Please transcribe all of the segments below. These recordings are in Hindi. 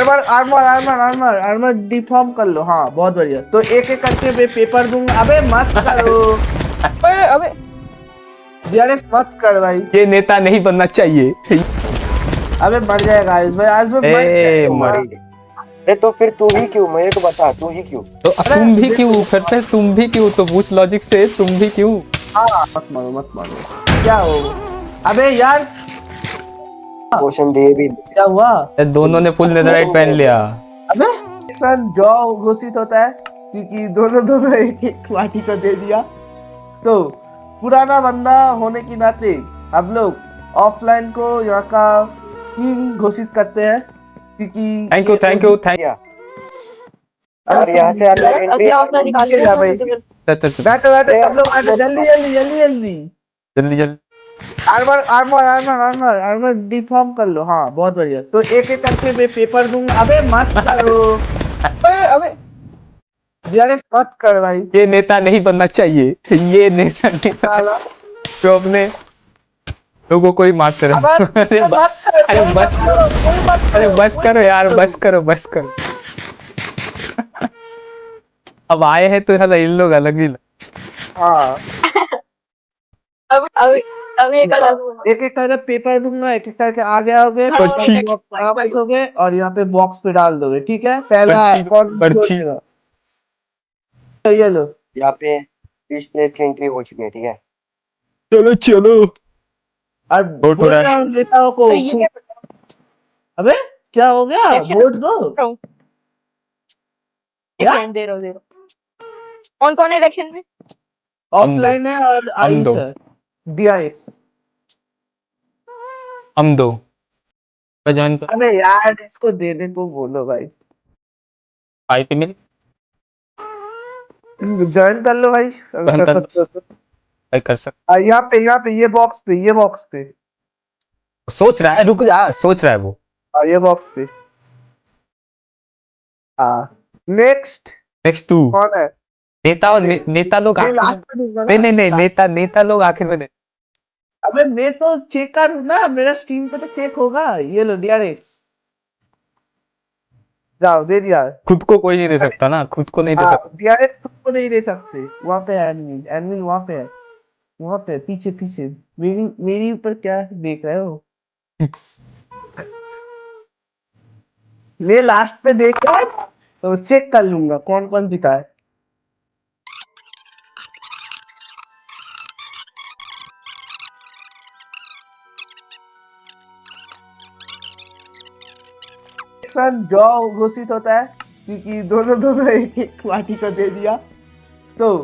Armour armour armour armour armour deform कर लो। हाँ बहुत बढ़िया। तो एक एक करके मैं पेपर दूंगा। अबे मत करो। अबे यार मत कर भाई। ये नेता नहीं बनना चाहिए। अबे मर जाएगा आयुष भाई। आयुष भाई मर जाएगा। अरे तो फिर तू ही क्यों, मेरे को बता तू ही क्यों? तो तुम भी क्यों? फिर तुम भी क्यों? तो पूछ लॉजिक से, तुम भी क्यों? हाँ मत मारो मत मारो। क्या हो? अबे यार पोषण दे भी। क्या हुआ? दोनों ने फुल नेदरराइट पहन लिया। अबे सन जो घोषित होता है क्योंकि दोनों दोनों एक एक पार्टी को दे दिया। तो पुराना बंदा होने के नाते हम लोग ऑफलाइन को यहाँ का किंग घोषित करते हैं क्योंकि थैंक यू और यहाँ से अंदर एंट्री अपना निकाल जा भाई। बैठो बैठो सब लोग बैठो। जल्दी जल्दी जल्दी जल्दी जल्दी जल्दी। Armour armour armour armour armour deform कर लो। हाँ बहुत बढ़िया। तो एक एक करके मैं पेपर दूंगा। अबे मत करो। अबे यार मत कर भाई। ये नेता नहीं बनना चाहिए। ये नेता नहीं बनना। तो अपने लोगों को ही मारते रहे। अरे बस करो यार, बस करो। अब आए हैं तो साला इन लोग अलग ही। हाँ अब एक एक एक करके पेपर दूंगा। एक एक करके आगे आओगे लिखोगे और यहाँ पे बॉक्स पे डाल दोगे। ठीक है पहला कौन छोड़ेगा? तो ये लो। यहाँ पे इस प्लेस की एंट्री हो चुकी है, ठीक है। चलो और वोट हो रहा है। नेताओं को अबे क्या हो गया? वोट दो। क्या दे रहा कौन है इलेक्शन में? ऑफलाइन है और हम दो। आयुष है। DIX। हम दो ज्वाइन कर। अबे यार इसको देने को बोलो भाई। IP मिल ज्वाइन कर लो भाई अगर कर सकते हो तो। भाई कर सकते। यहाँ पे ये बॉक्स पे सोच रहा है, रुक जा, सोच रहा है वो। ये बॉक्स पे। हाँ नेक्स्ट तू। कौन है? नेता लोग मैं आखिर में। लास्ट में दूंगा ना। नहीं, नेता लोग आखिर में। अबे मैं तो चेक करूँ ना। मेरा स्क्रीन पे तो चेक होगा। ये लो DRX। जाओ दे दिया। खुद को कोई नहीं दे सकता ना, खुद को नहीं दे सकता। DRX खुद को नहीं दे सकते। वहाँ पे एडमिन एडमिन वहाँ पे है। वहाँ पे पीछे पीछे। मेरी ऊपर क्या देख रहे हो? मैं लास्ट पे देखा तो चेक कर लूंगा कौन कौन दिखा है। सन जो घोषित होता है क्योंकि दोनों दोनों एक एक पार्टी को दे दिया। तो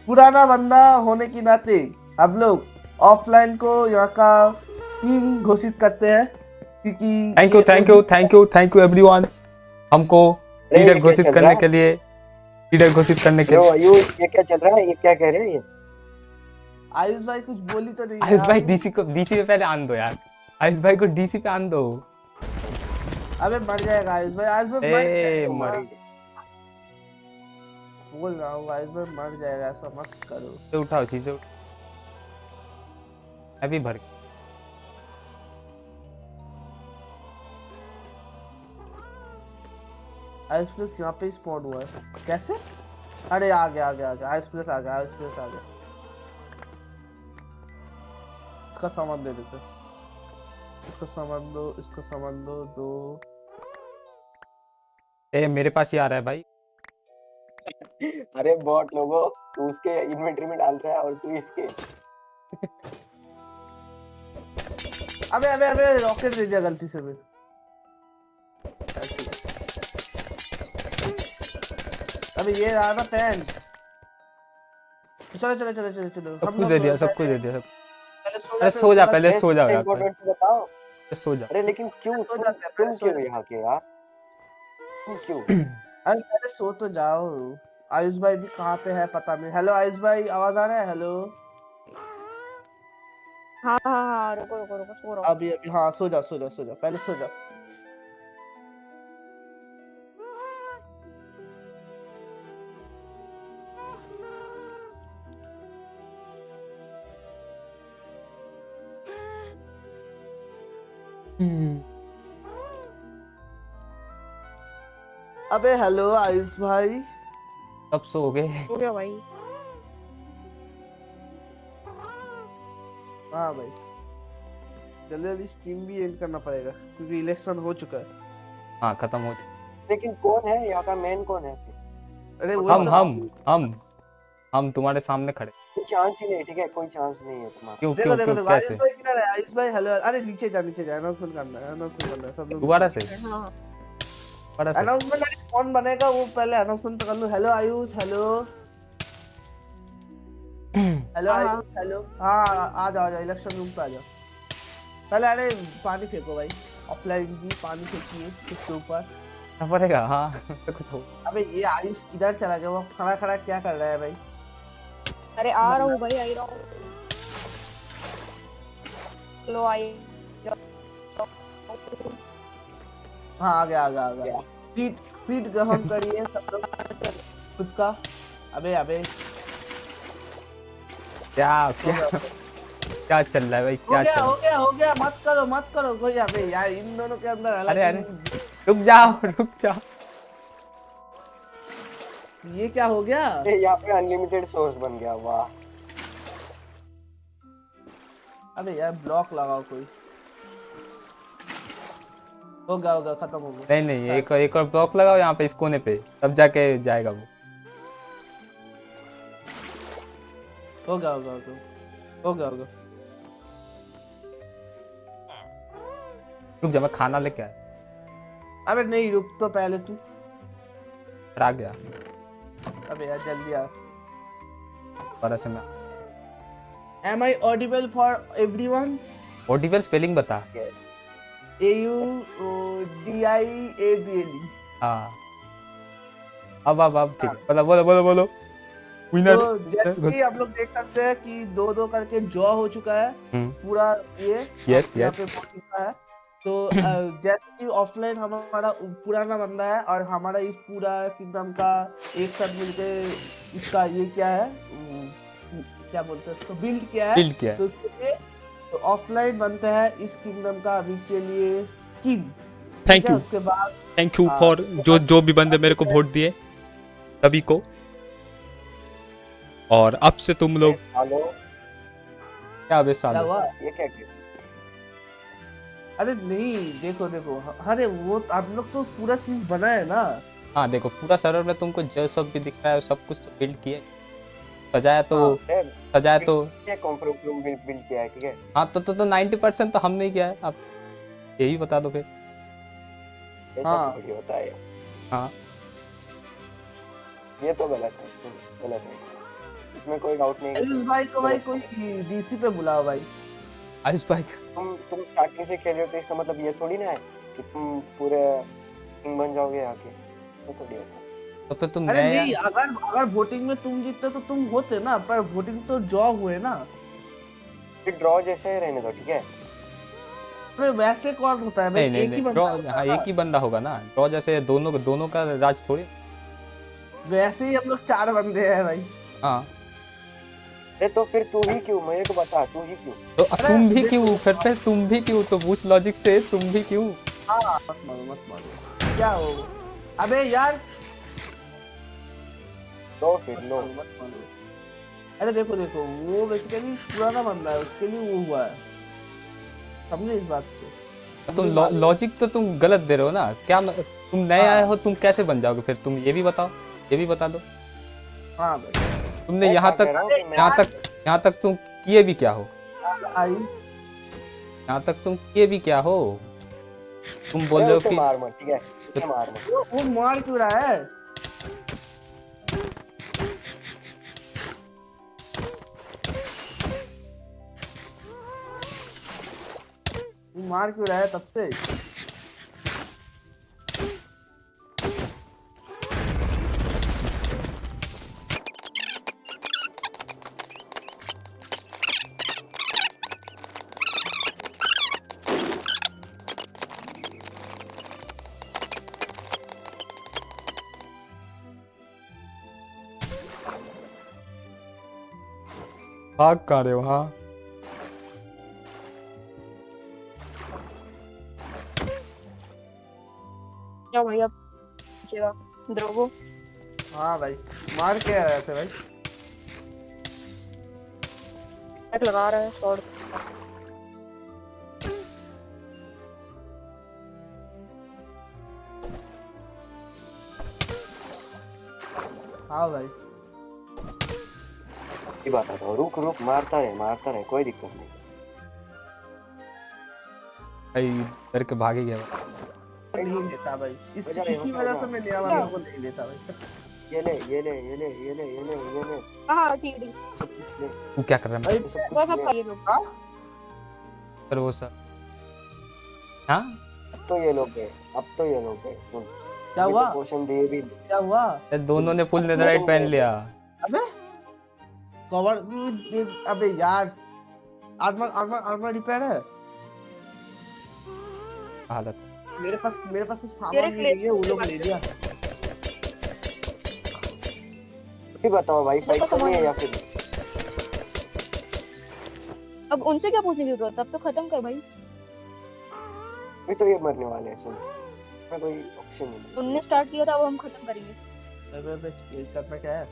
पुराना बंदा होने के नाते हम लोग ऑफलाइन को यहाँ का किंग घोषित करते हैं क्योंकि थैंक यू एवरीवन। हमको लीडर घोषित करने के लिए ये क्या चल रहा है? ये क्या कह रहे हैं ये? आयुष भाई कुछ बोली तो नहीं? आयुष भाई डीसी पे पहले आन दो यार। आयुष भाई को डीसी पे आन दो। अबे मर जाएगा आयुष भाई। आयुष भाई मर जाएगा। बोल रहा हूँ आयुष भाई मर जाएगा। ऐसा मत करो। उठाओ चीजें। अभी भर आयुष प्लस यहाँ पे स्पॉट हुआ है कैसे? अरे आ गया आयुष प्लस आ गया। इसका सामान दे देते। इसका सामान दो। मेरे पास ही आ रहा है भाई। अरे बॉट लोगो, तू उसके इन्वेंटरी में डाल रहा है और तू इसके। अबे रॉकेट दे दिया गलती से मैं। अबे ये रहा ना पेन। चलो सब कुछ दे दिया सब। अरे सो जा पहले, सो जा यार। बताओ। सो जा। अरे लेकिन क्यों तुम क्यों यहाँ के यार? तुम क्यों? अरे पहले सो तो जाओ। आयुष भाई भी कहाँ पे है पता नहीं। हेलो आयुष भाई आवाज आ रहा है? हेलो। हाँ रुको सो रहा हूँ। अभी हाँ सो जा पहले सो जा। अबे हेलो आयुष भाई। सब सो गए। हो गया भाई। हाँ भाई, जल्दी जल्दी स्ट्रीम भी एंड करना पड़ेगा क्योंकि इलेक्शन हो चुका है। हाँ खत्म हो चुका। लेकिन कौन है यहाँ का मेन, कौन है? अरे वो हम तो हम हम तुम्हारे सामने खड़े। कोई चांस ही नहीं, ठीक है, कोई चांस नहीं है तुम्हारा। क्यों देखो क्यों देखो क्यों देखो आयुष कैसे? भाई किधर है? आयुष भाई हेलो। अरे नीचे जा अनाउंसमेंट करना है सब लोग। दोबारा से हाँ दोबारा से। अनाउंसमेंट कौन बनेगा वो पहले अनाउंसमेंट तो कर लो। हेलो आयुष, हेलो हेलो हाँ, आयुष, हेलो। हाँ आ जाओ इलेक्शन रूम पे आ जाओ पहले। अरे पानी फेंको भाई, ऑफलाइन जी पानी फेंकिए इसके ऊपर। पड़ेगा हाँ। कुछ हो। अबे ये आयुष किधर चला गया? वो खड़ा खड़ा क्या कर रहा है भाई? अरे आ रहा हूँ भाई, आ रहा हूँ। लो आई। हाँ आ गया। सीट सीट ग्रहण करिए सब लोग खुद का। अबे अबे क्या क्या क्या चल रहा है भाई? क्या चल रहा है? हो गया मत करो कोई। अबे यार इन दोनों के अंदर अरे अलग अरे रुक जाओ। ये क्या हो गया? यहाँ पे अनलिमिटेड सोर्स बन गया, वाह। अबे यार ब्लॉक लगाओ कोई। होगा खत्म हो गया। नहीं नहीं, एक और ब्लॉक लगाओ यहाँ पे इस कोने पे, तब जाके जाएगा वो। होगा रुक जा, मैं खाना लेके आया। अबे नहीं रुक तो पहले तू। फिर आ गया। अबे यार जल्दी आ। दोबारा से मैं Am I audible for everyone? Audible spelling बता। Yes. AUDIABLE। हाँ अब ठीक है। बोलो विनर। तो जैसे कि आप लोग देख सकते हैं कि 2-2 करके ड्रॉ हो चुका है पूरा ये। यस यहाँ यस। पे हो चुका है। तो जैसे कि ऑफलाइन हमारा पुराना बंदा है और हमारा इस पूरा किंगडम का एक साथ मिलके इसका ये क्या है, क्या बोलते हैं उसको, बिल्ड किया है। तो उसके लिए तो ऑफलाइन बनता है इस किंगडम का अभी के लिए किंग। थैंक यू उसके बाद थैंक यू हाँ, फॉर जो भी बंदे मेरे को वोट दिए सभी को। और अब से तुम लोग सालो, क्या बे क्या सालो? हुआ? ये क्या किया? अरे नहीं देखो अरे वो आप लोग तो पूरा चीज बना है ना। हाँ देखो, पूरा सर्वर में तुमको जो सब भी दिख रहा है सब कुछ तो बिल्ड किया है। सजाया तो ये कॉन्फ्रेंस रूम बिल्ड किया है, ठीक है। हाँ तो 90% तो हमने ही किया है। आप यही बता दो फिर। ऐसा हाँ। थोड़ी होता है। हाँ ये तो गलत है, गलत है, इसमें कोई डाउट नहीं है। आयुष भाई को भाई कोई डीसी पे बुलाओ भाई। आयुष भाई तुम स्टार्टिंग से खेल रहे हो तो इसका मतलब ये थोड़ी ना है कि तुम पूरे किंग बन जाओगे आके, वो थोड़ी होता है। तो फिर तुम अरे नए नहीं, अगर वोटिंग में तुम जीतते तो तुम होते ना, पर वोटिंग तो ड्रॉ हुए ना। फिर ड्रॉ जैसे ही रहने दो, ठीक है। अरे वैसे कौन होता है भाई? नहीं एक ही बंदा ड्रॉ, होता हाँ है एक ही बंदा होगा ना। ड्रॉ जैसे दोनों का राज थोड़ी। वैसे ही हम लोग 4 बंदे हैं भाई। हाँ अरे तो फिर तू ही क्यों, मेरे को बता, तू ही क्यों? तो अरे तुम भी देखो- क्यों? फिर तुम भी क्यों? तो उस लॉजिक से तुम भी क्यों? हाँ मत मारो क्या हो। अबे यार लो फिर लो। मत मारो। अरे देखो वो बेसिकली पुराना बंदा है, उसके लिए वो हुआ है, समझे इस बात को। तुम लॉजिक तो तुम गलत दे रहे हो ना। क्या तुम नए आए हो, तुम कैसे बन जाओगे? फिर तुम ये भी बताओ, ये भी बता दो। हाँ भाई तुमने मैं यहाँ क्या कह रहा हूँ कि मैं- यहाँ तक तुम किए भी क्या हो? आई यहाँ तक तुम किए भी क्या हो? तुम बोल रहे हो उसे कि मार मत, ठीक है, उसे मार मत। वो मार क्यों रहा है? वो मार क्यों रहा है तब से? भाग कहाँ रहे हो? हाँ जाओ भाई अब बचेगा ड्रोगो। हाँ भाई मार के आया थे भाई। बैक लगा रहा है शॉट। हाँ भाई ये बात आता रुक रुक मारता रहे कोई दिक्कत नहीं। भाई डर के भाग ही गया। नहीं लेता भाई, मजा नहीं इसी होता वजह ना। से मैं नया वालों को नहीं लेता भाई। ये ले हाँ टीडी सब कुछ ले, तू क्या कर रहा है भाई ये सब वो कुछ सब ले। खाइए लोग। पर वो सब हाँ अब तो ये लोग गए सुन, क्या ये हुआ तो पोशन दिए भी। क्या हुआ? ये दोनों ने फुल नेदरराइट पहन लिया। अबे कवर, अबे यार आर्मर आर्मर आर्मर रिपेयर है हालत मेरे पास सामान तेरे नहीं है, वो लोग ले लिया। भी बताओ भाई फाइट करनी है या फिर अब उनसे क्या पूछने की जरूरत है, अब तो खत्म कर भाई। भी तो ये मरने वाले हैं सुन, मैं कोई ऑप्शन नहीं। उनने स्टार्ट किया था, अब हम खत्म करेंगे। अबे ये करना क्या है?